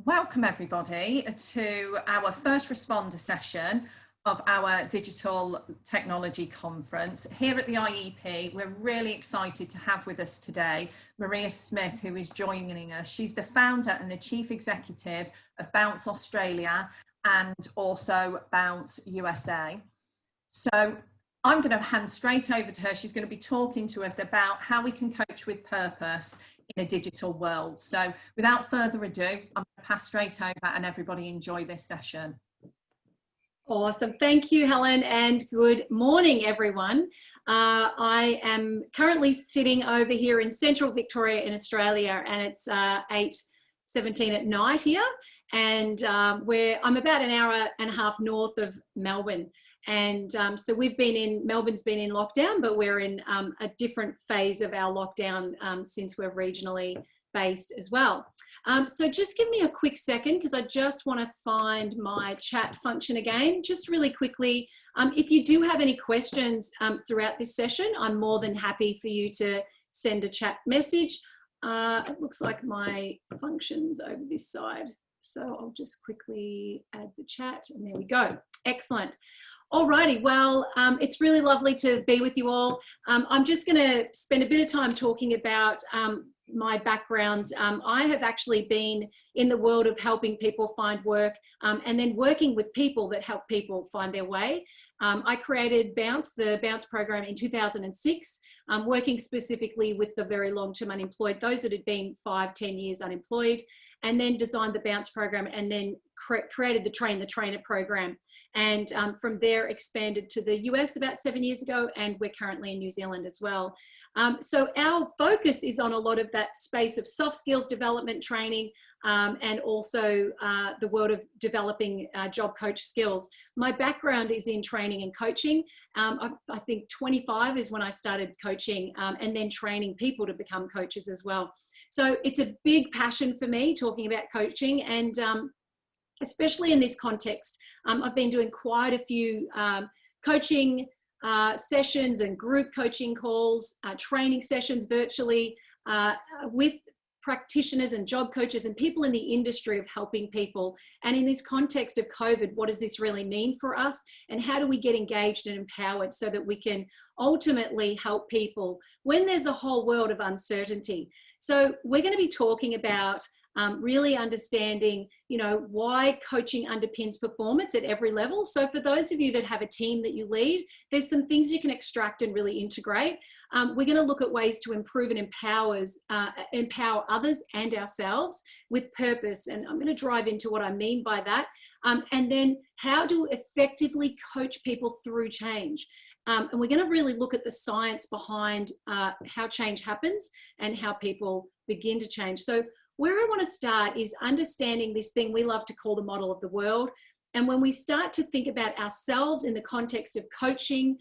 Welcome everybody to our first responder session of our digital technology conference here at the IEP. We're really excited to have with us today Maria Smith, who is joining us. She's the founder and the chief executive of Bounce Australia and also Bounce USA. So I'm going to hand straight over to her. She's going to be talking to us about how we can coach with purpose in a digital world. So without further ado, I'm going to pass straight over and everybody enjoy this session. Awesome. Thank you, Helen, and good morning, everyone. I am currently sitting over here in central Victoria in Australia, and it's 8:17 at night here, and I'm about an hour and a half north of Melbourne. And so Melbourne's been in lockdown, but we're in a different phase of our lockdown since we're regionally based as well. So just give me a quick second because I just want to find my chat function again, just really quickly. If you do have any questions throughout this session, I'm more than happy for you to send a chat message. It looks like my function's over this side. So I'll just quickly add the chat and there we go. Excellent. Alrighty, well, it's really lovely to be with you all. I'm just going to spend a bit of time talking about my background. I have actually been in the world of helping people find work and then working with people that help people find their way. I created Bounce, the Bounce program in 2006, working specifically with the very long-term unemployed, those that had been 5-10 years unemployed, and then designed the Bounce program and then created the Train the Trainer program. And from there expanded to the US about 7 years ago, and we're currently in New Zealand as well. So our focus is on a lot of that space of soft skills development training and also the world of developing job coach skills. My background is in training and coaching. I think 25 is when I started coaching and then training people to become coaches as well. So it's a big passion for me talking about coaching, and especially in this context. I've been doing quite a few coaching sessions and group coaching calls, training sessions virtually with practitioners and job coaches and people in the industry of helping people. And in this context of COVID, what does this really mean for us? And how do we get engaged and empowered so that we can ultimately help people when there's a whole world of uncertainty? So we're going to be talking about really understanding, why coaching underpins performance at every level. So for those of you that have a team that you lead, there's some things you can extract and really integrate. We're going to look at ways to improve and empower others and ourselves with purpose. And I'm going to drive into what I mean by that. And then how to effectively coach people through change. And we're going to really look at the science behind how change happens and how people begin to change. So where I want to start is understanding this thing we love to call the model of the world. And when we start to think about ourselves in the context of coaching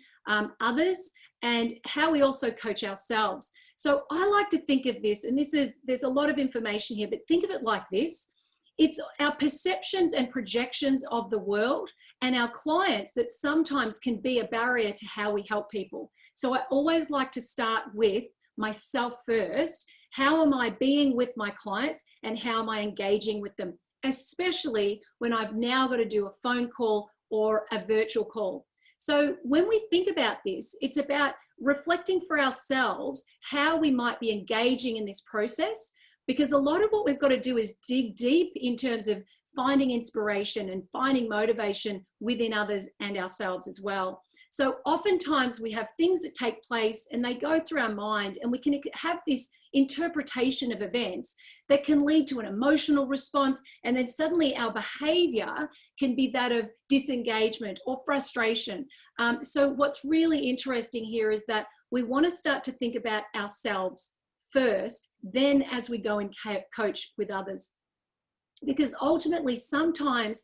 others and how we also coach ourselves. So I like to think of this, and there's a lot of information here, but think of it like this. It's our perceptions and projections of the world and our clients that sometimes can be a barrier to how we help people. So I always like to start with myself first. How am I being with my clients and how am I engaging with them, especially when I've now got to do a phone call or a virtual call. So when we think about this, it's about reflecting for ourselves how we might be engaging in this process, because a lot of what we've got to do is dig deep in terms of finding inspiration and finding motivation within others and ourselves as well. So oftentimes we have things that take place and they go through our mind, and we can have this interpretation of events that can lead to an emotional response, and then suddenly our behavior can be that of disengagement or frustration. So what's really interesting here is that we want to start to think about ourselves first, then as we go and coach with others. Because ultimately sometimes,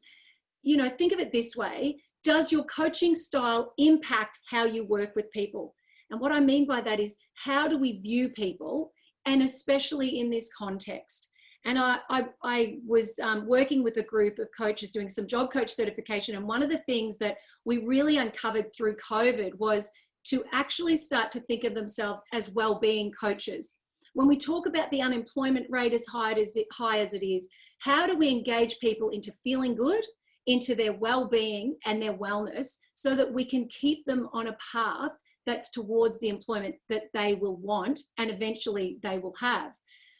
think of it this way: does your coaching style impact how you work with people? And what I mean by that is, how do we view people, and especially in this context? And I was working with a group of coaches doing some job coach certification. And one of the things that we really uncovered through COVID was to actually start to think of themselves as well-being coaches. When we talk about the unemployment rate as high as it is, How do we engage people into feeling good, into their well-being and their wellness, so that we can keep them on a path that's towards the employment that they will want and eventually they will have.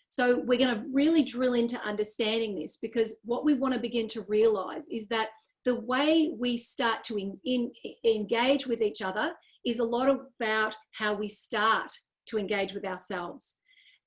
So we're going to really drill into understanding this, because what we want to begin to realize is that the way we start to engage with each other is a lot about how we start to engage with ourselves.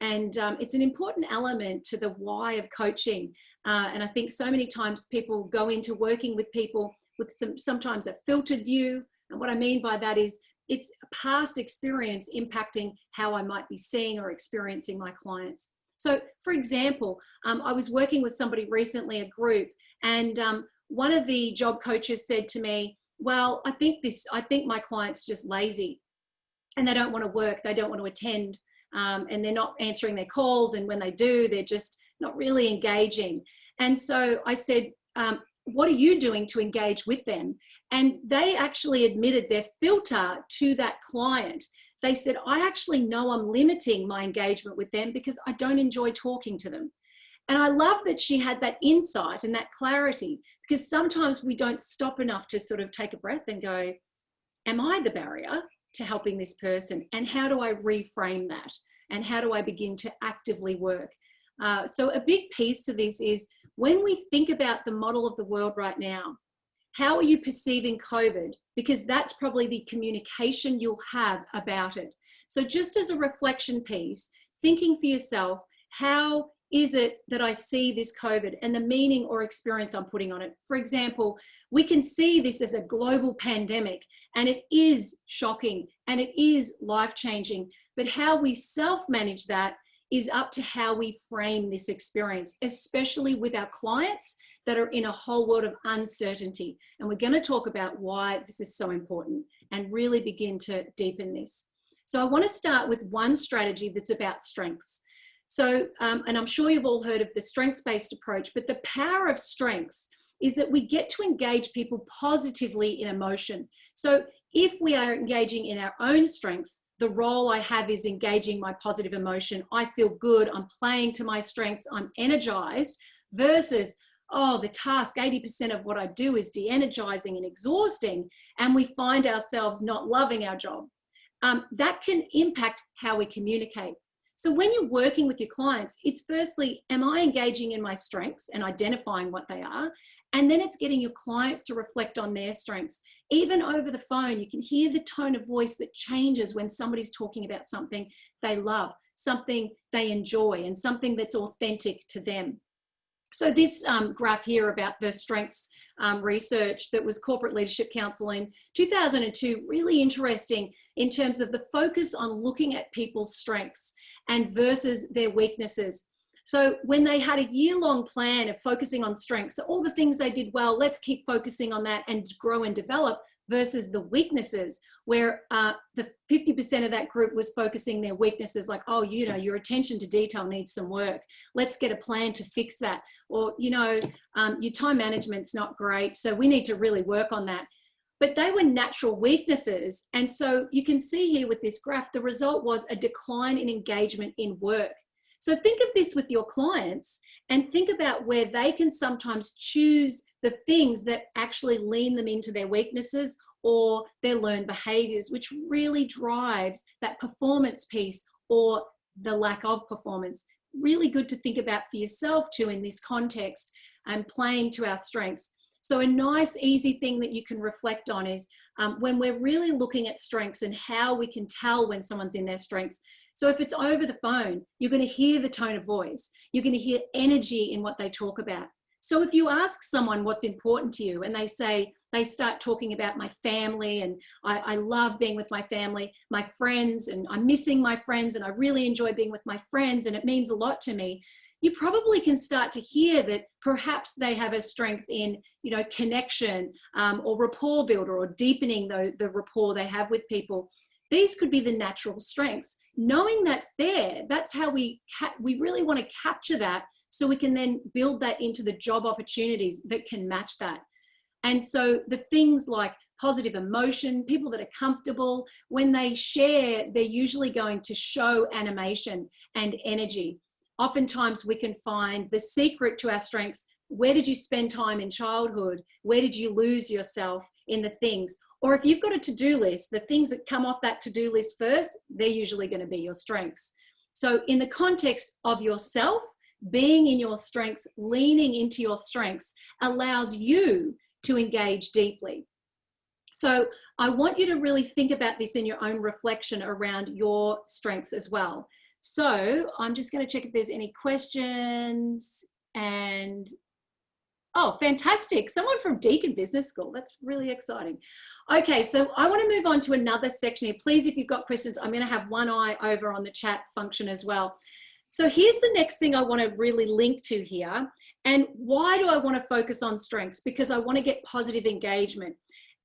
And it's an important element to the why of coaching. And I think so many times people go into working with people with sometimes a filtered view. And what I mean by that is it's past experience impacting how I might be seeing or experiencing my clients. So for example, I was working with somebody recently, a group, and one of the job coaches said to me, well, I think my client's just lazy and they don't want to work. They don't want to attend. And they're not answering their calls. And when they do, they're just not really engaging. And so I said, what are you doing to engage with them? And they actually admitted their filter to that client. They said, I actually know I'm limiting my engagement with them because I don't enjoy talking to them. And I love that she had that insight and that clarity, because sometimes we don't stop enough to sort of take a breath and go, am I the barrier to helping this person? And how do I reframe that? And how do I begin to actively work? So a big piece to this is, when we think about the model of the world right now, how are you perceiving COVID? Because that's probably the communication you'll have about it. So just as a reflection piece, thinking for yourself, how is it that I see this COVID and the meaning or experience I'm putting on it? For example, we can see this as a global pandemic, and it is shocking and it is life-changing, but how we self-manage that is up to how we frame this experience, especially with our clients that are in a whole world of uncertainty. And we're going to talk about why this is so important and really begin to deepen this. So I want to start with one strategy that's about strengths. So, and I'm sure you've all heard of the strengths-based approach, but the power of strengths is that we get to engage people positively in emotion. So if we are engaging in our own strengths, the role I have is engaging my positive emotion. I feel good, I'm playing to my strengths, I'm energized, versus, oh, the task, 80% of what I do is de-energizing and exhausting, and we find ourselves not loving our job. That can impact how we communicate. So when you're working with your clients, it's firstly, am I engaging in my strengths and identifying what they are? And then it's getting your clients to reflect on their strengths. Even over the phone, you can hear the tone of voice that changes when somebody's talking about something they love, something they enjoy, and something that's authentic to them. So this graph here about the strengths research that was Corporate Leadership Council in 2002, really interesting in terms of the focus on looking at people's strengths and versus their weaknesses. So when they had a year-long plan of focusing on strengths, so all the things they did well, let's keep focusing on that and grow and develop, versus the weaknesses, where the 50% of that group was focusing their weaknesses, like, oh, you know, your attention to detail needs some work. Let's get a plan to fix that. Or, you know, your time management's not great, so we need to really work on that. But they were natural weaknesses. And so you can see here with this graph, the result was a decline in engagement in work. So think of this with your clients and think about where they can sometimes choose the things that actually lean them into their weaknesses or their learned behaviors, which really drives that performance piece or the lack of performance. Really good to think about for yourself too in this context, and playing to our strengths. So a nice, easy thing that you can reflect on is when we're really looking at strengths and how we can tell when someone's in their strengths. So if it's over the phone, you're going to hear the tone of voice. You're going to hear energy in what they talk about. So if you ask someone what's important to you and they start talking about my family and I love being with my family, my friends, and I'm missing my friends and I really enjoy being with my friends and it means a lot to me, you probably can start to hear that perhaps they have a strength in, you know, connection or rapport builder or deepening the rapport they have with people. These could be the natural strengths. Knowing that's there, that's how we really want to capture that so we can then build that into the job opportunities that can match that. And so the things like positive emotion, people that are comfortable, when they share, they're usually going to show animation and energy. Oftentimes we can find the secret to our strengths. Where did you spend time in childhood? Where did you lose yourself in the things? Or if you've got a to-do list, the things that come off that to-do list first, they're usually going to be your strengths. So in the context of yourself, being in your strengths, leaning into your strengths allows you to engage deeply. So I want you to really think about this in your own reflection around your strengths as well. So I'm just going to check if there's any questions. And oh, fantastic. Someone from Deakin Business School. That's really exciting. Okay, so I want to move on to another section here. Please, if you've got questions, I'm going to have one eye over on the chat function as well. So here's the next thing I want to really link to here. And why do I want to focus on strengths? Because I want to get positive engagement.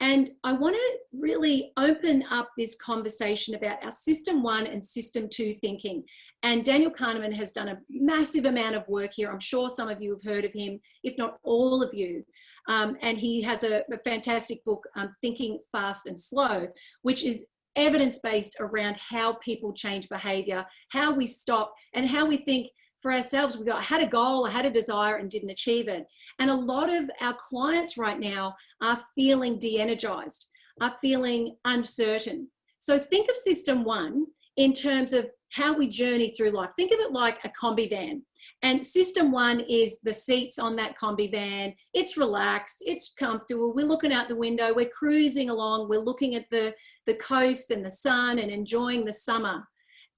And I want to really open up this conversation about our System 1 and System 2 thinking. And Daniel Kahneman has done a massive amount of work here. I'm sure some of you have heard of him, if not all of you. And he has a fantastic book, Thinking Fast and Slow, which is evidence-based around how people change behavior, how we stop, and how we think for ourselves. I had a goal, I had a desire and didn't achieve it. And a lot of our clients right now are feeling de-energized, are feeling uncertain. So think of System 1 in terms of how we journey through life. Think of it like a combi van. And System 1 is the seats on that combi van. It's relaxed, it's comfortable. We're looking out the window, we're cruising along, we're looking at the coast and the sun and enjoying the summer.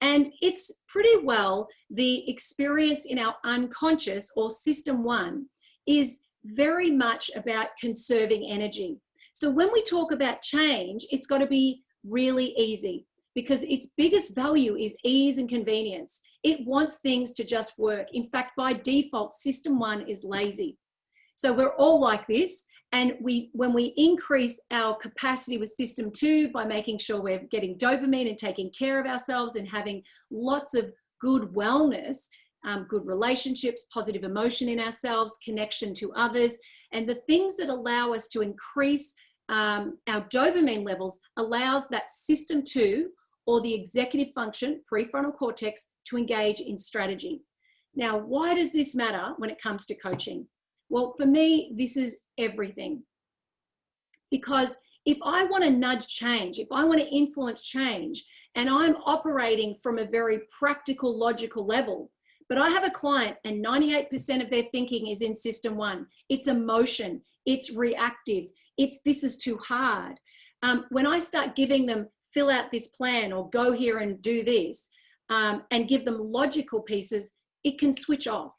And it's pretty well the experience in our unconscious, or System 1, is very much about conserving energy. So when we talk about change, it's got to be really easy, because its biggest value is ease and convenience. It wants things to just work. In fact, by default, System 1 is lazy. So we're all like this. And when we increase our capacity with System 2 by making sure we're getting dopamine and taking care of ourselves and having lots of good wellness, good relationships, positive emotion in ourselves, connection to others, and the things that allow us to increase our dopamine levels allows that System 2, or the executive function, prefrontal cortex, to engage in strategy. Now, why does this matter when it comes to coaching? Well, for me, this is everything. Because if I want to nudge change, if I want to influence change, and I'm operating from a very practical, logical level, but I have a client and 98% of their thinking is in System 1. It's emotion, it's reactive, it's this is too hard. When I start giving them, fill out this plan or go here and do this, and give them logical pieces, it can switch off.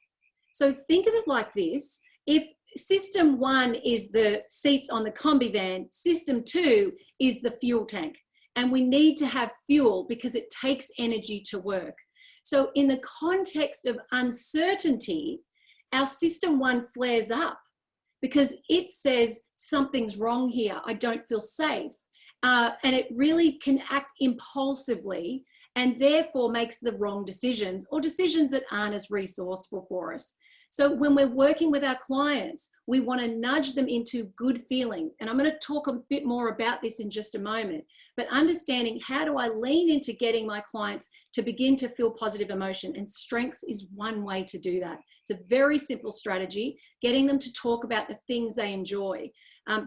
So think of it like this. If System 1 is the seats on the combi van, System 2 is the fuel tank. And we need to have fuel because it takes energy to work. So in the context of uncertainty, our System 1 flares up because it says something's wrong here. I don't feel safe. And it really can act impulsively and therefore makes the wrong decisions, or decisions that aren't as resourceful for us. So when we're working with our clients, we want to nudge them into good feeling. And I'm going to talk a bit more about this in just a moment, but understanding how do I lean into getting my clients to begin to feel positive emotion, and strengths is one way to do that. It's a very simple strategy, getting them to talk about the things they enjoy,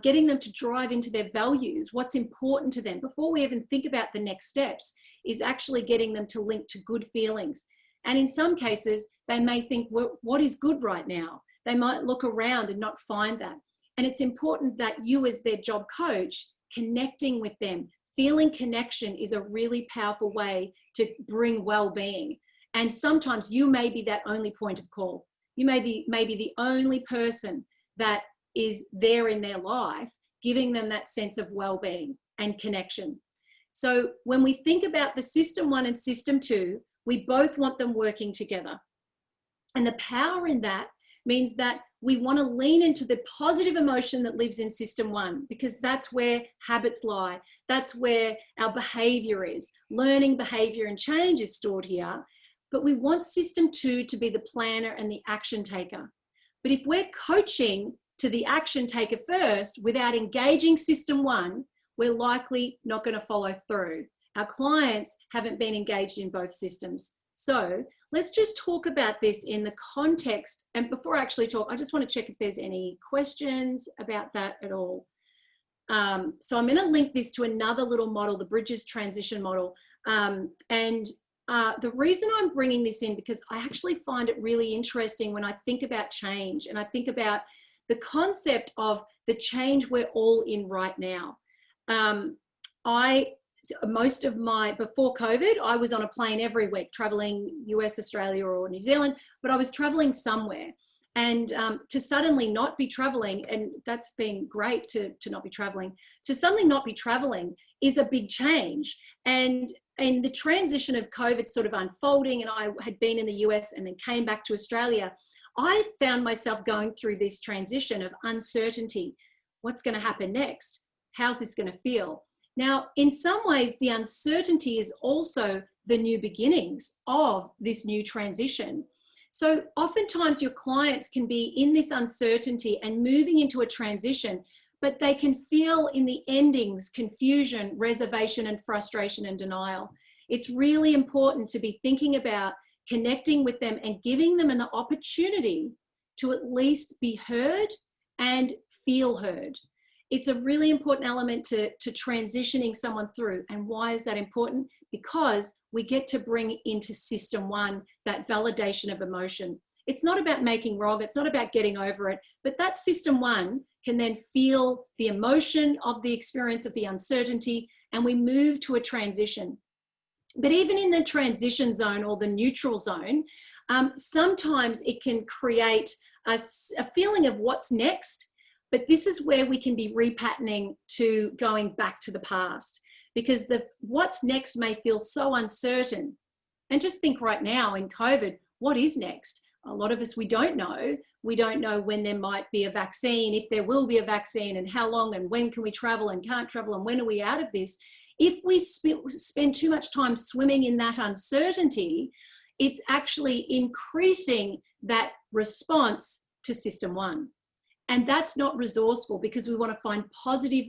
getting them to drive into their values, what's important to them. Before we even think about the next steps, is actually getting them to link to good feelings. And in some cases, they may think, well, what is good right now? They might look around and not find that. And it's important that you, as their job coach, connecting with them, feeling connection is a really powerful way to bring well-being. And sometimes you may be that only point of call. You may be the only person that is there in their life, giving them that sense of well-being and connection. So when we think about the System 1 and System 2, we both want them working together. And the power in that means that we want to lean into the positive emotion that lives in System 1, because that's where habits lie. That's where our behavior is. Learning behavior and change is stored here. But we want System 2 to be the planner and the action taker. But if we're coaching to the action taker first without engaging System 1, we're likely not going to follow through. Our clients haven't been engaged in both systems. So let's just talk about this in the context. And before I actually talk, I just want to check if there's any questions about that at all. So I'm going to link this to another little model, the Bridges transition model. The reason I'm bringing this in, because I actually find it really interesting when I think about change, and I think about the concept of the change we're all in right now. Before COVID, I was on a plane every week, traveling US, Australia, or New Zealand, but I was traveling somewhere. And to suddenly not be traveling, and that's been great to not be traveling, to suddenly not be traveling is a big change. And the transition of COVID sort of unfolding, and I had been in the US and then came back to Australia, I found myself going through this transition of uncertainty. What's going to happen next? How's this going to feel? Now, in some ways, the uncertainty is also the new beginnings of this new transition. So oftentimes your clients can be in this uncertainty and moving into a transition, but they can feel in the endings confusion, reservation, and frustration and denial. It's really important to be thinking about connecting with them and giving them an opportunity to at least be heard and feel heard. It's a really important element to transitioning someone through. And why is that important? Because we get to bring into system one that validation of emotion. It's not about making wrong, it's not about getting over it, but that system one can then feel the emotion of the experience of the uncertainty, and we move to a transition. But even in the transition zone or the neutral zone, sometimes it can create a feeling of what's next. But this is where we can be repatterning to going back to the past, because what's next may feel so uncertain. And just think right now in COVID, what is next? A lot of us, we don't know. We don't know when there might be a vaccine, if there will be a vaccine, and how long, and when can we travel and can't travel, and when are we out of this? If we spend too much time swimming in that uncertainty, it's actually increasing that response to system one. And that's not resourceful, because we want to find positive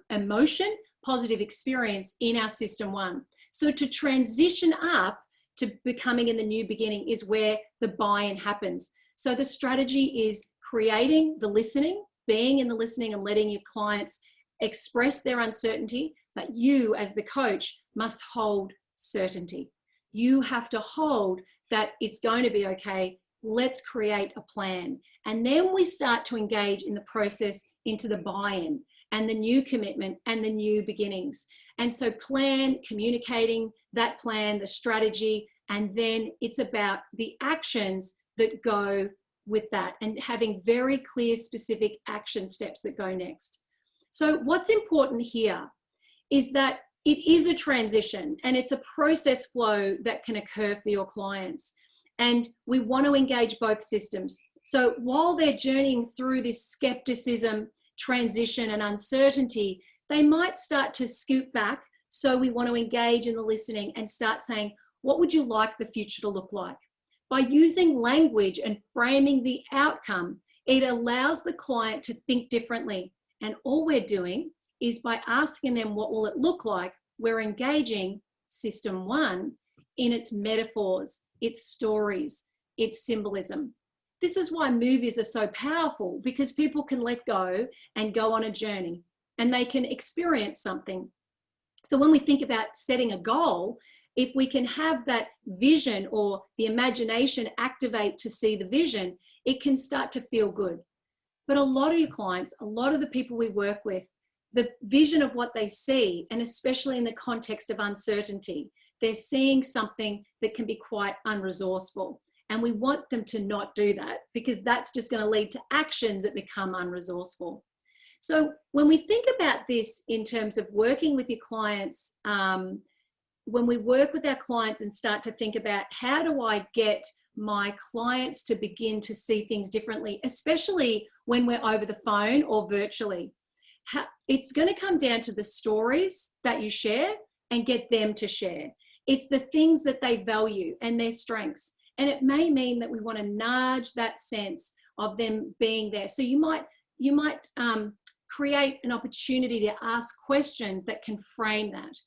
emotion, positive experience in our system one. So to transition up to becoming in the new beginning is where the buy-in happens. So the strategy is creating the listening, being in the listening and letting your clients express their uncertainty, but you as the coach must hold certainty. You have to hold that it's going to be okay. Let's create a plan. And then we start to engage in the process into the buy-in and the new commitment and the new beginnings. And so plan, communicating that plan, the strategy, and then it's about the actions that go with that and having very clear, specific action steps that go next. So what's important here is that it is a transition and it's a process flow that can occur for your clients. And we want to engage both systems. So while they're journeying through this skepticism, transition, and uncertainty, they might start to scoot back. So we want to engage in the listening and start saying, what would you like the future to look like? By using language and framing the outcome, it allows the client to think differently. And all we're doing is by asking them what will it look like, we're engaging system one in its metaphors, its stories, its symbolism. This is why movies are so powerful, because people can let go and go on a journey and they can experience something. So when we think about setting a goal, if we can have that vision or the imagination activate to see the vision, it can start to feel good. But a lot of your clients, a lot of the people we work with, the vision of what they see, and especially in the context of uncertainty, they're seeing something that can be quite unresourceful. And we want them to not do that, because that's just going to lead to actions that become unresourceful. So when we think about this in terms of working with your clients, when we work with our clients and start to think about how do I get my clients to begin to see things differently, especially when we're over the phone or virtually, it's going to come down to the stories that you share and get them to share. It's the things that they value and their strengths. And it may mean that we want to nudge that sense of them being there. So you might create an opportunity to ask questions that can frame that.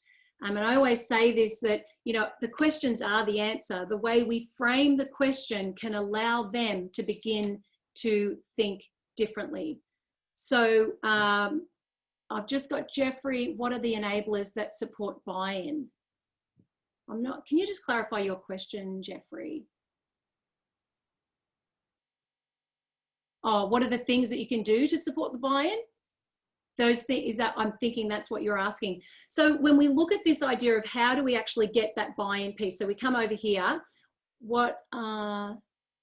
And I always say this, that, you know, the questions are the answer. The way we frame the question can allow them to begin to think differently. So I've just got Jeffrey, what are the enablers that support buy-in? Can you just clarify your question, Jeffrey? Oh, what are the things that you can do to support the buy-in? Those things, I'm thinking that's what you're asking. So when we look at this idea of how do we actually get that buy-in piece, so we come over here,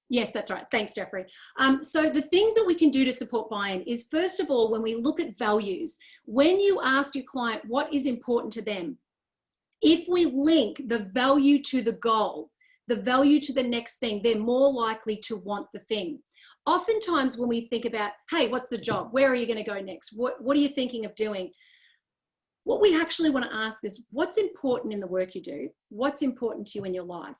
yes, that's right. Thanks, Jeffrey. So the things that we can do to support buy-in is, first of all, when we look at values, when you ask your client what is important to them, if we link the value to the goal, the value to the next thing, they're more likely to want the thing. Oftentimes when we think about, hey, what's the job? Where are you going to go next? What are you thinking of doing? What we actually want to ask is, what's important in the work you do? What's important to you in your life?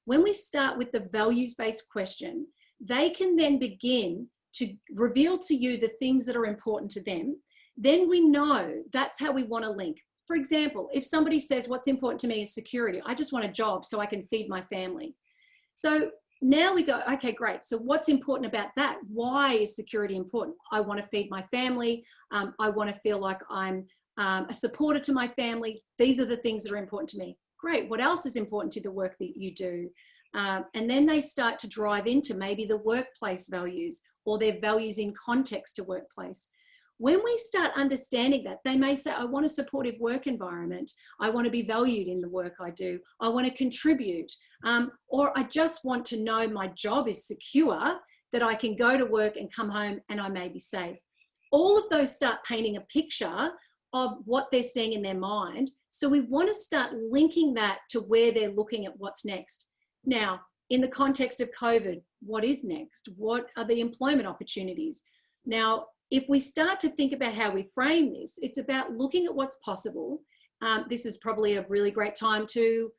When we start with the values-based question, they can then begin to reveal to you the things that are important to them. Then we know that's how we want to link. For example, if somebody says, what's important to me is security. I just want a job so I can feed my family. So now we go, okay, great. So what's important about that? Why is security important? I want to feed my family. I want to feel like I'm a supporter to my family. These are the things that are important to me. Great. What else is important to the work that you do? And then they start to drive into maybe the workplace values or their values in context to workplace. When we start understanding that, they may say, I want a supportive work environment. I want to be valued in the work I do. I want to contribute. Or I just want to know my job is secure, that I can go to work and come home and I may be safe. All of those start painting a picture of what they're seeing in their mind. So we want to start linking that to where they're looking at what's next. Now, in the context of COVID, what is next? What are the employment opportunities? Now, if we start to think about how we frame this, it's about looking at what's possible. This is probably a really great time to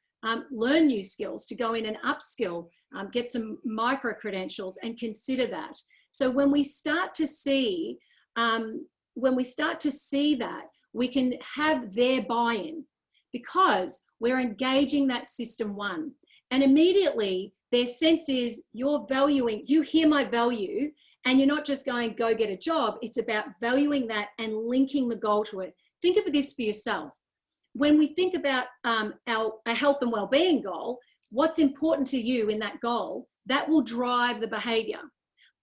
learn new skills, to go in and upskill, get some micro credentials and consider that. So when we start to see, that, we can have their buy-in because we're engaging that system one. And immediately their sense is you're valuing, you hear my value, and you're not just going, go get a job. It's about valuing that and linking the goal to it. Think of this for yourself. When we think about our health and well-being goal, what's important to you in that goal, that will drive the behavior.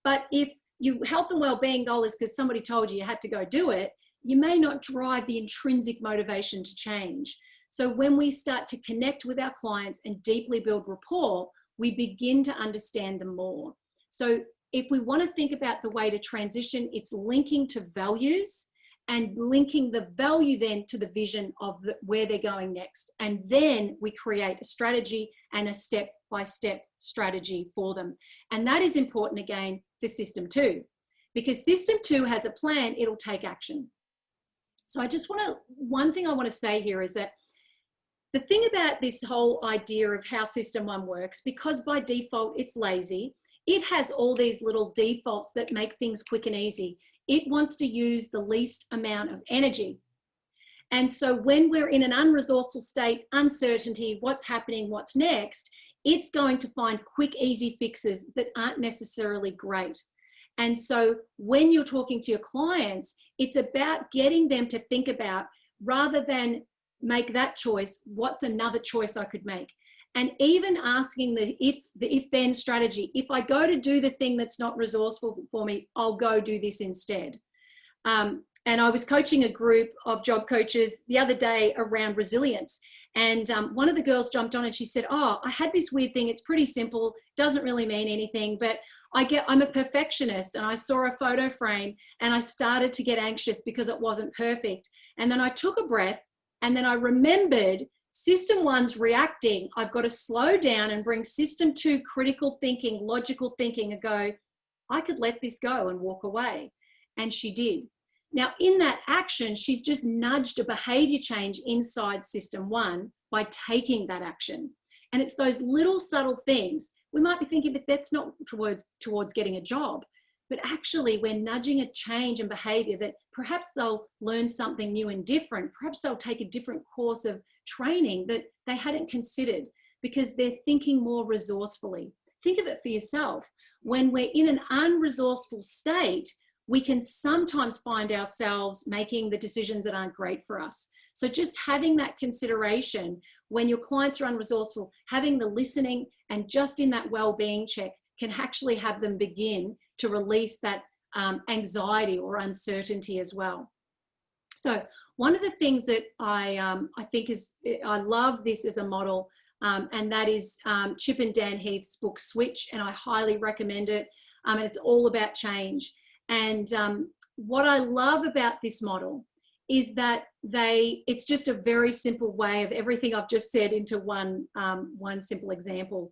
But if your health and well-being goal is because somebody told you had to go do it, you may not drive the intrinsic motivation to change. So when we start to connect with our clients and deeply build rapport, we begin to understand them more. So if we want to think about the way to transition, it's linking to values and linking the value then to the vision of where they're going next. And then we create a strategy and a step-by-step strategy for them. And that is important again for system two, because system two has a plan, it'll take action. So one thing I want to say here is that the thing about this whole idea of how system one works, because by default it's lazy, it has all these little defaults that make things quick and easy. It wants to use the least amount of energy. And so when we're in an unresourceful state, uncertainty, what's happening, what's next, it's going to find quick, easy fixes that aren't necessarily great. And so when you're talking to your clients, it's about getting them to think about, rather than make that choice, what's another choice I could make? And even asking the if-then strategy. If I go to do the thing that's not resourceful for me, I'll go do this instead. And I was coaching a group of job coaches the other day around resilience. And one of the girls jumped on and she said, oh, I had this weird thing. It's pretty simple, doesn't really mean anything, but I'm a perfectionist, and I saw a photo frame and I started to get anxious because it wasn't perfect. And then I took a breath, and then I remembered system one's reacting. I've got to slow down and bring system two critical thinking, logical thinking, and go, I could let this go and walk away. And she did. Now, in that action, she's just nudged a behavior change inside system one by taking that action. And it's those little subtle things. We might be thinking, but that's not towards getting a job. but actually we're nudging a change in behavior that perhaps they'll learn something new and different. Perhaps they'll take a different course of training that they hadn't considered because they're thinking more resourcefully. Think of it for yourself. When we're in an unresourceful state, we can sometimes find ourselves making the decisions that aren't great for us. So just having that consideration when your clients are unresourceful, having the listening and just in that well-being check can actually have them begin to release that anxiety or uncertainty as well. So one of the things that I think is, I love this as a model, and that is Chip and Dan Heath's book, Switch, and I highly recommend it. And it's all about change. And what I love about this model is that it's just a very simple way of everything I've just said into one simple example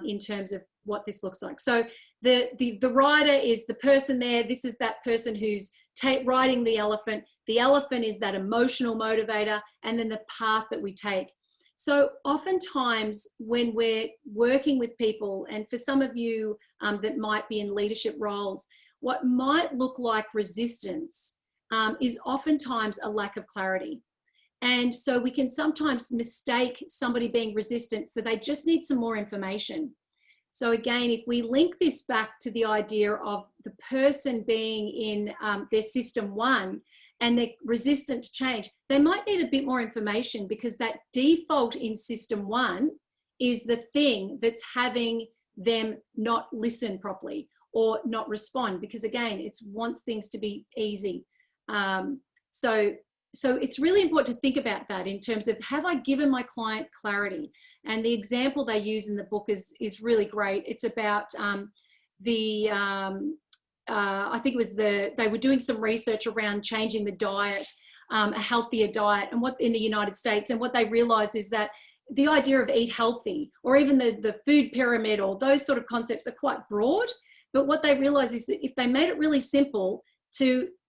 in terms of what this looks like. So the rider is the person there. This is that person who's riding the elephant. The elephant is that emotional motivator, and then the path that we take. So oftentimes when we're working with people, and for some of you that might be in leadership roles, what might look like resistance is oftentimes a lack of clarity. And so we can sometimes mistake somebody being resistant for they just need some more information. So again, if we link this back to the idea of the person being in their system 1 and they're resistant to change, they might need a bit more information because that default in system 1 is the thing that's having them not listen properly or not respond, because again, it wants things to be easy. So it's really important to think about that in terms of, have I given my client clarity? And the example they use in the book is really great. It's about I think it was they were doing some research around changing the diet, a healthier diet, and what in the United States, and what they realized is that the idea of eat healthy, or even the food pyramid, or those sort of concepts are quite broad. But what they realized is that if they made it really simple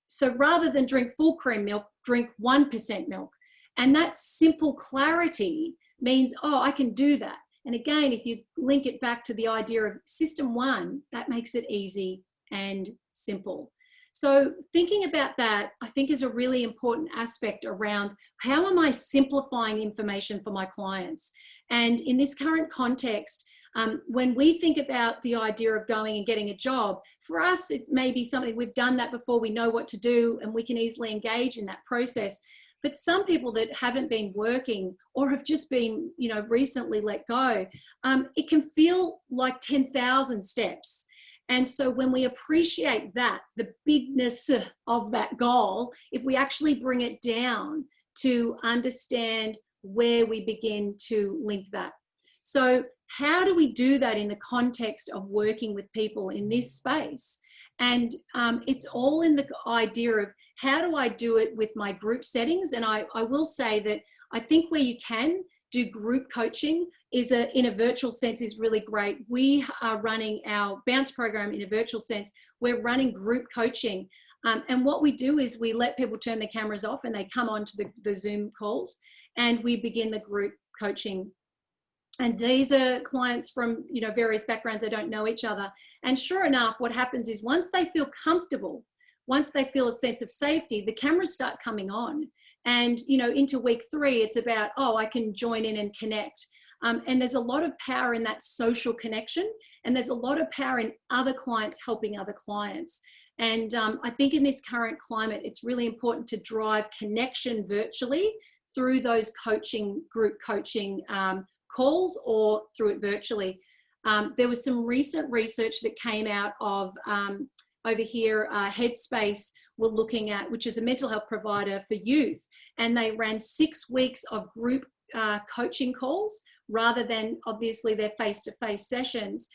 so rather than drink full cream milk, drink 1% milk. And that simple clarity means, oh, I can do that. And again, if you link it back to the idea of system 1, that makes it easy and simple. So thinking about that, I think, is a really important aspect around how am I simplifying information for my clients? And in this current context, when we think about the idea of going and getting a job, for us, it may be something we've done that before, we know what to do, and we can easily engage in that process. But some people that haven't been working or have just been, recently let go, it can feel like 10,000 steps. And so when we appreciate that, the bigness of that goal, if we actually bring it down to understand where we begin to link that. So how do we do that in the context of working with people in this space? And it's all in the idea of, how do I do it with my group settings? And I will say that I think where you can do group coaching in a virtual sense is really great. We are running our Bounce program in a virtual sense. We're running group coaching. And what we do is we let people turn their cameras off and they come onto the Zoom calls, and we begin the group coaching. And these are clients from various backgrounds. They don't know each other. And sure enough, what happens is once they feel comfortable, once they feel a sense of safety, the cameras start coming on. And into week 3, it's about, oh, I can join in and connect. And there's a lot of power in that social connection. And there's a lot of power in other clients helping other clients. And I think in this current climate, it's really important to drive connection virtually through those group coaching calls, or through it virtually. There was some recent research that came out of over here, Headspace were looking at, which is a mental health provider for youth, and they ran 6 weeks of group coaching calls rather than obviously their face-to-face sessions.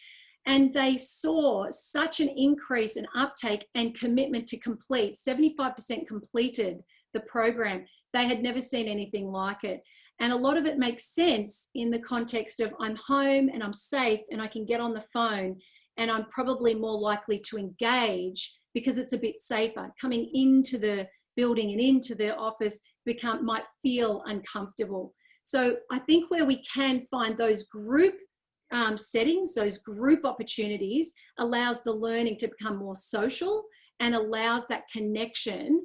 And they saw such an increase in uptake and commitment to complete. 75% completed the program. They had never seen anything like it. And a lot of it makes sense in the context of, I'm home and I'm safe and I can get on the phone, and I'm probably more likely to engage because it's a bit safer. Coming into the building and into the office might feel uncomfortable. So I think where we can find those group settings, those group opportunities, allows the learning to become more social and allows that connection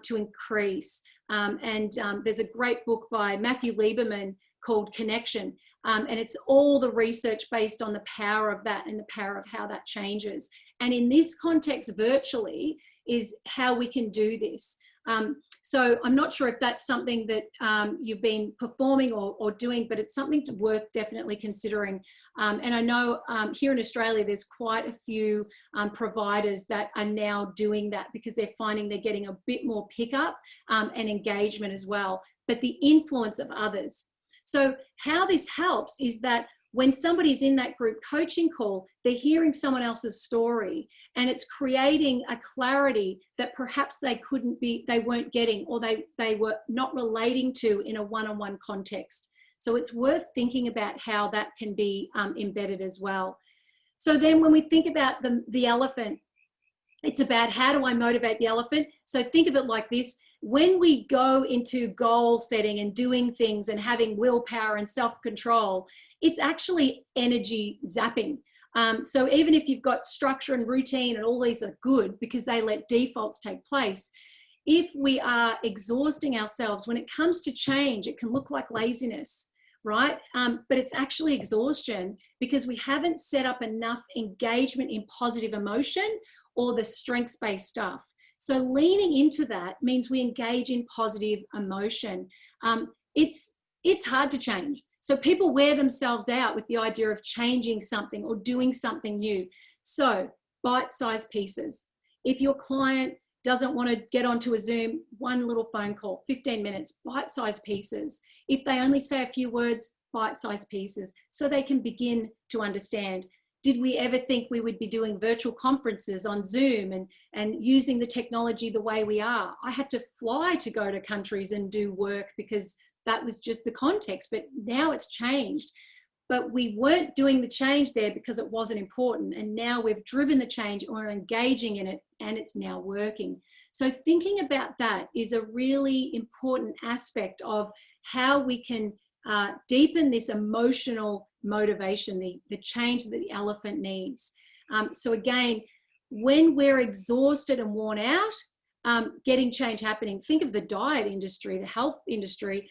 to increase. There's a great book by Matthew Lieberman called Connection, and it's all the research based on the power of that and the power of how that changes. And in this context, virtually is how we can do this. So I'm not sure if that's something that you've been performing or doing, but it's something worth definitely considering. And I know here in Australia, there's quite a few providers that are now doing that because they're finding they're getting a bit more pickup and engagement as well, but the influence of others. So how this helps is that when somebody's in that group coaching call, they're hearing someone else's story and it's creating a clarity that perhaps they weren't getting, or they were not relating to in a one-on-one context. So it's worth thinking about how that can be embedded as well. So then when we think about the elephant, it's about how do I motivate the elephant? So think of it like this. When we go into goal setting and doing things and having willpower and self-control, it's actually energy zapping. So even if you've got structure and routine and all these are good because they let defaults take place, if we are exhausting ourselves, when it comes to change, it can look like laziness, right? But it's actually exhaustion because we haven't set up enough engagement in positive emotion or the strengths-based stuff. So leaning into that means we engage in positive emotion. It's hard to change. So people wear themselves out with the idea of changing something or doing something new. So bite-sized pieces. If your client doesn't want to get onto a Zoom, one little phone call, 15 minutes, bite-sized pieces. If they only say a few words, bite-sized pieces, so they can begin to understand. Did we ever think we would be doing virtual conferences on Zoom and using the technology the way we are? I had to fly to go to countries and do work because that was just the context, but now it's changed. But we weren't doing the change there because it wasn't important. And now we've driven the change or are engaging in it and it's now working. So thinking about that is a really important aspect of how we can deepen this emotional motivation, the change that the elephant needs. So again, when we're exhausted and worn out, getting change happening, think of the diet industry, the health industry.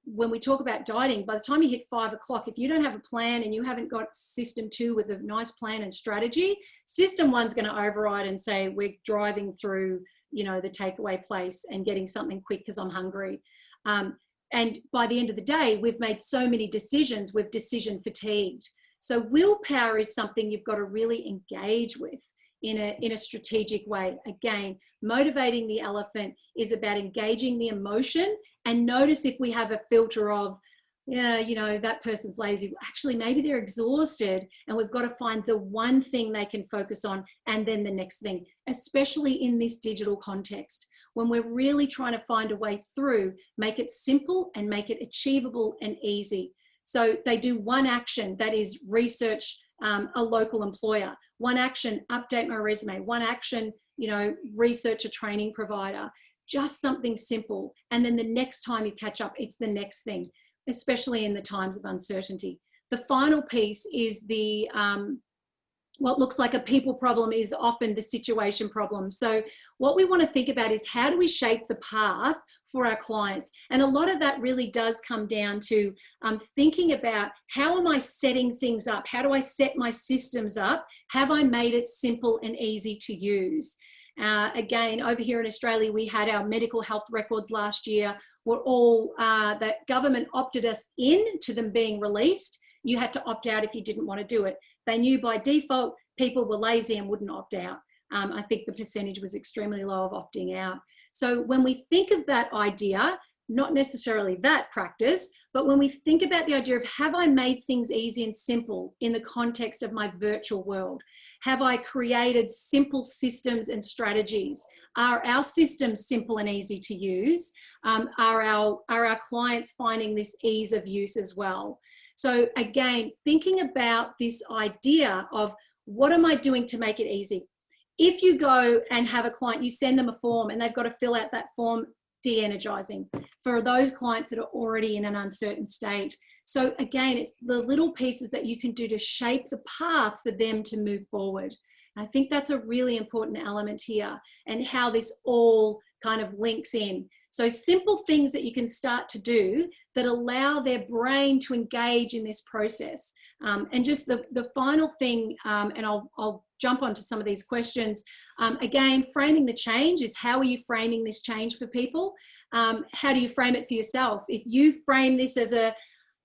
When we talk about dieting, by the time you hit 5 o'clock, if you don't have a plan and you haven't got system 2 with a nice plan and strategy, system 1's going to override and say, we're driving through, the takeaway place and getting something quick because I'm hungry. And by the end of the day, we've made so many decisions, we've decision fatigued. So willpower is something you've got to really engage with in a strategic way. Again, motivating the elephant is about engaging the emotion, and notice if we have a filter of, that person's lazy. Actually, maybe they're exhausted and we've got to find the one thing they can focus on and then the next thing, especially in this digital context. When we're really trying to find a way through, make it simple and make it achievable and easy. So they do one action, that is research a local employer. One action, update my resume. One action, research a training provider. Just something simple. And then the next time you catch up, it's the next thing, especially in the times of uncertainty. The final piece is the what looks like a people problem is often the situation problem. So what we want to think about is how do we shape the path for our clients? And a lot of that really does come down to thinking about how am I setting things up? How do I set my systems up? Have I made it simple and easy to use? Again, over here in Australia, we had our medical health records last year. We're all, that government opted us in to them being released. You had to opt out if you didn't want to do it. They knew by default people were lazy and wouldn't opt out. I think the percentage was extremely low of opting out. So when we think of that idea, not necessarily that practice, but when we think about the idea of have I made things easy and simple in the context of my virtual world? Have I created simple systems and strategies? Are our systems simple and easy to use? Are our clients finding this ease of use as well? So again, thinking about this idea of what am I doing to make it easy? If you go and have a client, you send them a form and they've got to fill out that form, de-energizing for those clients that are already in an uncertain state. So again, it's the little pieces that you can do to shape the path for them to move forward. I think that's a really important element here, and how this all kind of links in. So simple things that you can start to do that allow their brain to engage in this process. And just the final thing, and I'll jump onto some of these questions. Again, framing the change is, how are you framing this change for people? How do you frame it for yourself? If you frame this as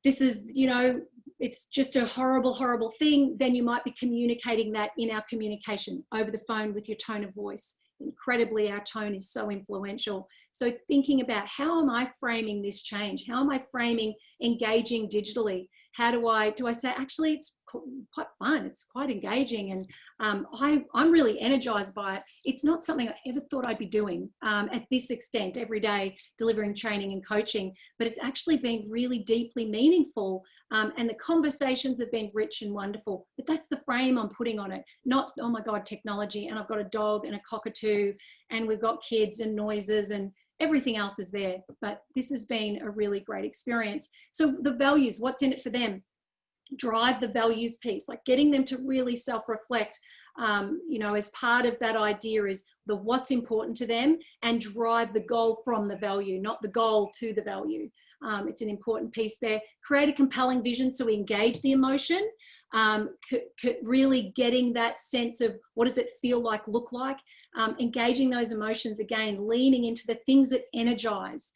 this is, you know, it's just a horrible, horrible thing, then you might be communicating that in our communication over the phone with your tone of voice. Incredibly, our tone is so influential. So thinking about, how am I framing this change? How am I framing engaging digitally? How do I say, actually, it's quite fun, it's quite engaging, and I'm really energized by it. It's not something I ever thought I'd be doing at this extent every day, delivering training and coaching, but it's actually been really deeply meaningful, and the conversations have been rich and wonderful. But that's the frame I'm putting on it, not, oh my God, technology, and I've got a dog and a cockatoo, and we've got kids and noises and everything else is there. But this has been a really great experience. So the values, what's in it for them? Drive the values piece, like getting them to really self-reflect, you know, as part of that idea is the what's important to them, and drive the goal from the value, not the goal to the value. It's an important piece there. Create a compelling vision so we engage the emotion, really getting that sense of what does it feel like, look like, engaging those emotions, again, leaning into the things that energize.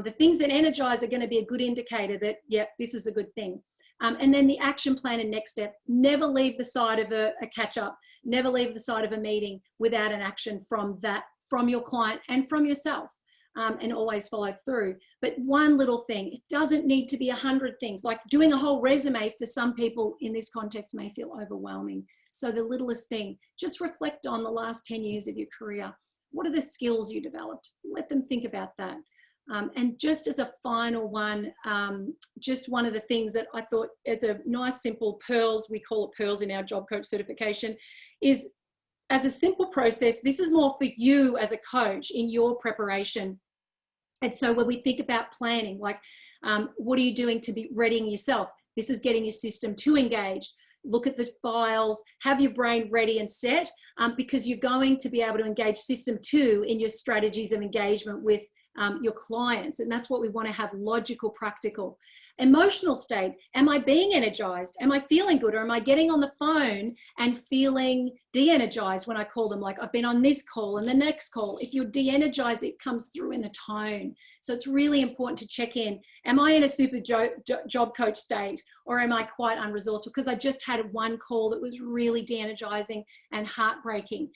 The things that energize are going to be a good indicator that, yeah, this is a good thing. And then the action plan and next step. Never leave the side of a catch-up, never leave the side of a meeting without an action from your client and from yourself. And always follow through. But one little thing, it doesn't need to be 100 things. Like doing a whole resume for some people in this context may feel overwhelming. So the littlest thing, just reflect on the last 10 years of your career. What are the skills you developed? Let them think about that. And just as a final one, just one of the things that I thought as a nice simple pearls, we call it pearls in our job coach certification, is as a simple process, this is more for you as a coach in your preparation. And so when we think about planning, like what are you doing to be readying yourself? This is getting your system to engage. Look at the files, have your brain ready and set, because you're going to be able to engage system 2 in your strategies of engagement with your clients. And that's what we want to have: logical, practical. Emotional state, am I being energized? Am I feeling good? Or am I getting on the phone and feeling de-energized when I call them? Like, I've been on this call and the next call. If you're de-energized, it comes through in the tone. So it's really important to check in. Am I in a super job coach state, or am I quite unresourceful because I just had one call that was really de-energizing and heartbreaking,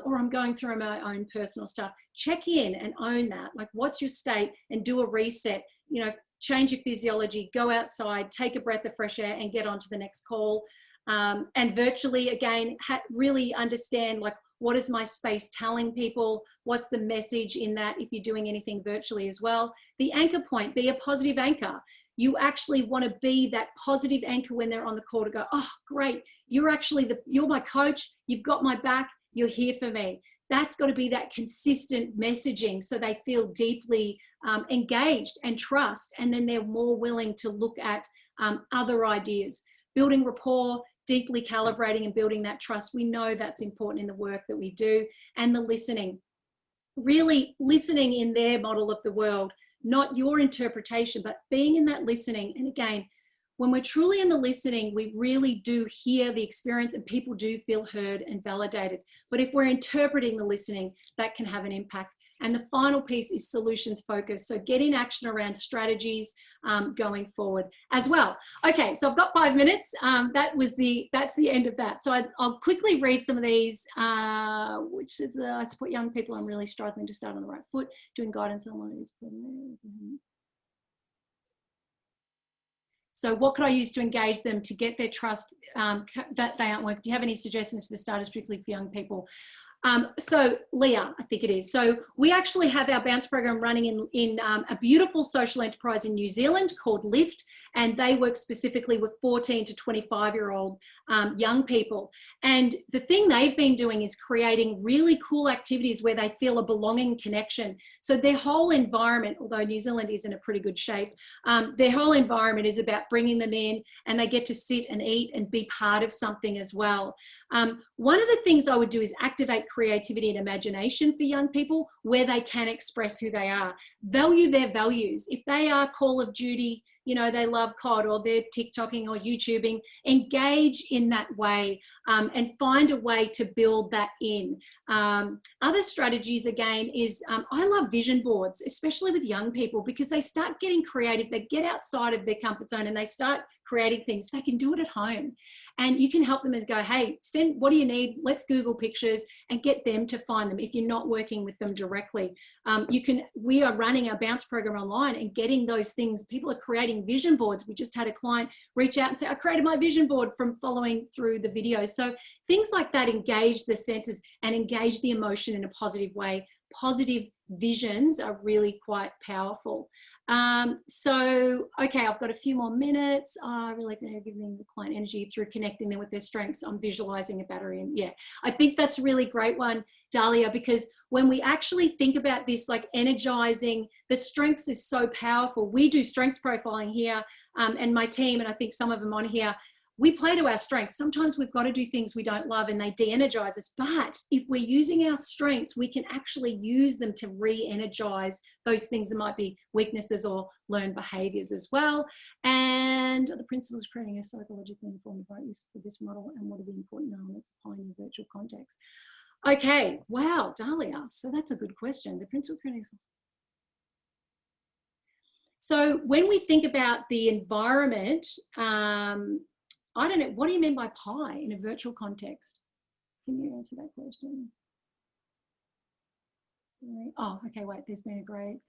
or I'm going through my own personal stuff? Check in and own that. Like, what's your state? And do a reset. You know, change your physiology, go outside, take a breath of fresh air, and get on to the next call. And virtually, again, really understand, like, what is my space telling people? What's the message in that if you're doing anything virtually as well? The anchor point, be a positive anchor. You actually want to be that positive anchor when they're on the call to go, oh, great, you're my coach, you've got my back, you're here for me. That's got to be that consistent messaging so they feel deeply engaged and trust, and then they're more willing to look at other ideas. Building rapport, deeply calibrating and building that trust. We know that's important in the work that we do. And the listening, really listening in their model of the world, not your interpretation, but being in that listening. And again, when we're truly in the listening, we really do hear the experience and people do feel heard and validated. But if we're interpreting the listening, that can have an impact. And the final piece is solutions focused. So get in action around strategies going forward as well. Okay, so I've got 5 minutes. That's the end of that. So I'll quickly read some of these, which is I support young people. I'm really struggling to start on the right foot, doing guidance on one of these. So what could I use to engage them to get their trust that they aren't working? Do you have any suggestions for starters, particularly for young people? So Leah, I think it is. So we actually have our bounce program running in a beautiful social enterprise in New Zealand called Lift, and they work specifically with 14 to 25-year-old young people. And the thing they've been doing is creating really cool activities where they feel a belonging connection. So their whole environment, although New Zealand is in a pretty good shape, their whole environment is about bringing them in, and they get to sit and eat and be part of something as well. One of the things I would do is activate creativity and imagination for young people where they can express who they are. Value their values. If they are Call of Duty, you know, they love COD, or they're TikToking or YouTubing, engage in that way, and find a way to build that in. Other strategies, again, is I love vision boards, especially with young people, because they start getting creative. They get outside of their comfort zone and they start creating things. They can do it at home, and you can help them and go, hey, what do you need? Let's Google pictures and get them to find them if you're not working with them directly. We are running our bounce program online and getting those things. People are creating vision boards. We just had a client reach out and say, I created my vision board from following through the videos. So things like that engage the senses and engage the emotion in a positive way. Positive visions are really quite powerful. Okay, I've got a few more minutes. I really like to give them the client energy through connecting them with their strengths. I'm visualizing a battery. And yeah, I think that's a really great one, Dahlia, because when we actually think about this, like energizing the strengths is so powerful. We do strengths profiling here, and my team, and I think some of them on here, we play to our strengths. Sometimes we've got to do things we don't love and they de-energize us. But if we're using our strengths, we can actually use them to re-energize those things that might be weaknesses or learned behaviors as well. And the principles of creating a psychologically informed approach for this model, and what are the important elements applying in virtual context. Okay, wow, Dahlia. So that's a good question. The principle of creating. So when we think about the environment, I don't know, what do you mean by pie in a virtual context? Can you answer that question? Sorry. Oh, okay, wait, there's been a great,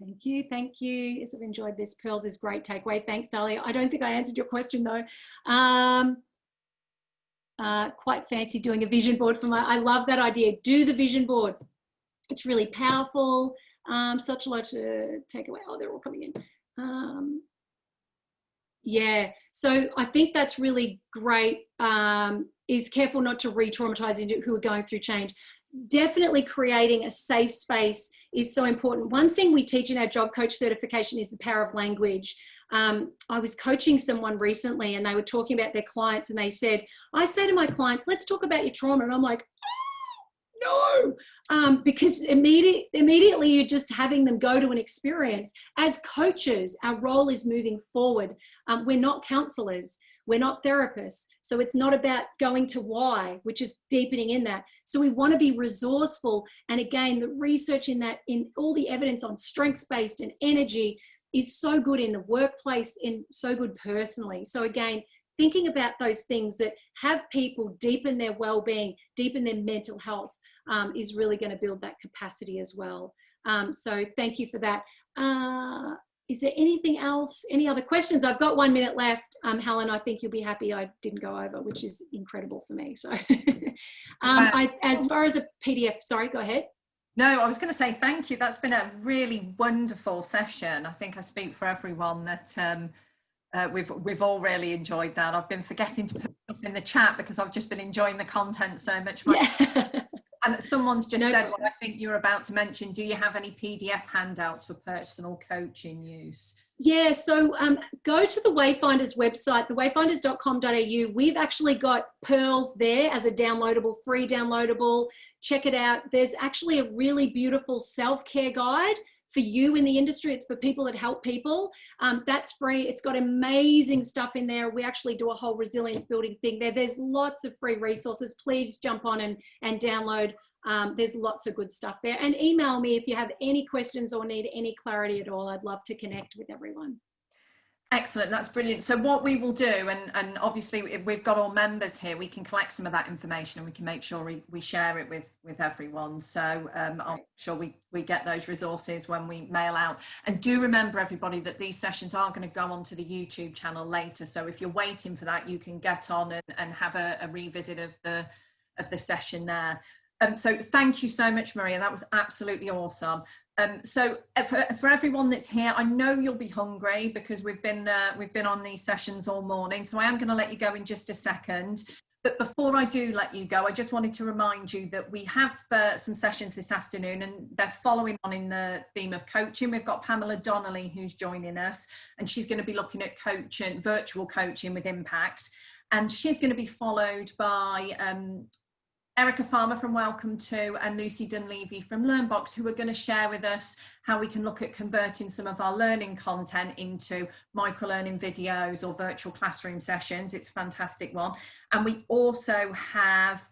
thank you. Yes, I've enjoyed this. Pearls is great takeaway. Thanks, Dahlia. I don't think I answered your question though. Quite fancy doing a vision board for I love that idea. Do the vision board. It's really powerful. Such a lot to take away. Oh, they're all coming in. Yeah, so I think that's really great, is careful not to re-traumatize into who are going through change. Definitely creating a safe space is so important. One thing we teach in our job coach certification is the power of language. I was coaching someone recently and they were talking about their clients, and they said, I say to my clients, let's talk about your trauma. And I'm like, no, because immediately you're just having them go to an experience. As coaches, our role is moving forward. We're not counselors. We're not therapists. So it's not about going to why, which is deepening in that. So we want to be resourceful. And again, the research in that, in all the evidence on strengths-based and energy is so good in the workplace and so good personally. So again, thinking about those things that have people deepen their well-being, deepen their mental health, is really going to build that capacity as well. So thank you for that. Is there anything else? Any other questions? I've got 1 minute left. Helen, I think you'll be happy I didn't go over, which is incredible for me. So as far as a PDF, sorry, go ahead. No, I was going to say thank you. That's been a really wonderful session. I think I speak for everyone that we've all really enjoyed that. I've been forgetting to put stuff in the chat because I've just been enjoying the content so much. Yeah. And someone's just said what I think you're about to mention. Do you have any PDF handouts for personal coaching use? Yeah, so go to the Wayfinders website, thewayfinders.com.au. We've actually got Pearls there as a downloadable, free downloadable. Check it out. There's actually a really beautiful self-care guide for you in the industry. It's for people that help people. That's free. It's got amazing stuff in there. We actually do a whole resilience building thing there. There's lots of free resources. Please jump on and download. There's lots of good stuff there. And email me if you have any questions or need any clarity at all. I'd love to connect with everyone. Excellent, that's brilliant. So what we will do, and obviously if we've got all members here, we can collect some of that information and we can make sure we share it with everyone. So I'm sure we get those resources when we mail out. And do remember, everybody, that these sessions are going to go onto the YouTube channel later. So if you're waiting for that, you can get on and have a revisit of the session there. So thank you so much, Maria. That was absolutely awesome. So for everyone that's here, I know you'll be hungry because we've been on these sessions all morning. So I am going to let you go in just a second. But before I do let you go, I just wanted to remind you that we have some sessions this afternoon, and they're following on in the theme of coaching. We've got Pamela Donnelly who's joining us, and she's going to be looking at coaching, virtual coaching with impact. And she's going to be followed by Erica Farmer from Welcome To and Lucy Dunleavy from LearnBox, who are going to share with us how we can look at converting some of our learning content into micro-learning videos or virtual classroom sessions. It's a fantastic one. And we also have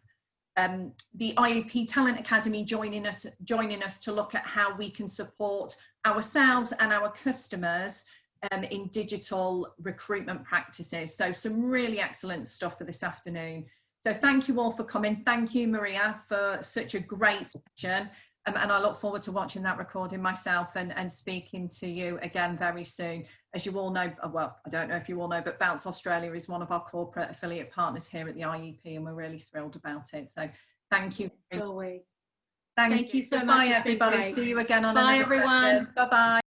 the IEP Talent Academy joining us to look at how we can support ourselves and our customers in digital recruitment practices. So some really excellent stuff for this afternoon. So thank you all for coming. Thank you, Maria, for such a great session. And I look forward to watching that recording myself and speaking to you again very soon. As you all know, well, I don't know if you all know, but Bounce Australia is one of our corporate affiliate partners here at the IEP, and we're really thrilled about it. So thank you. So Thank you so much. Bye, everybody. See you again on another session. Bye-bye.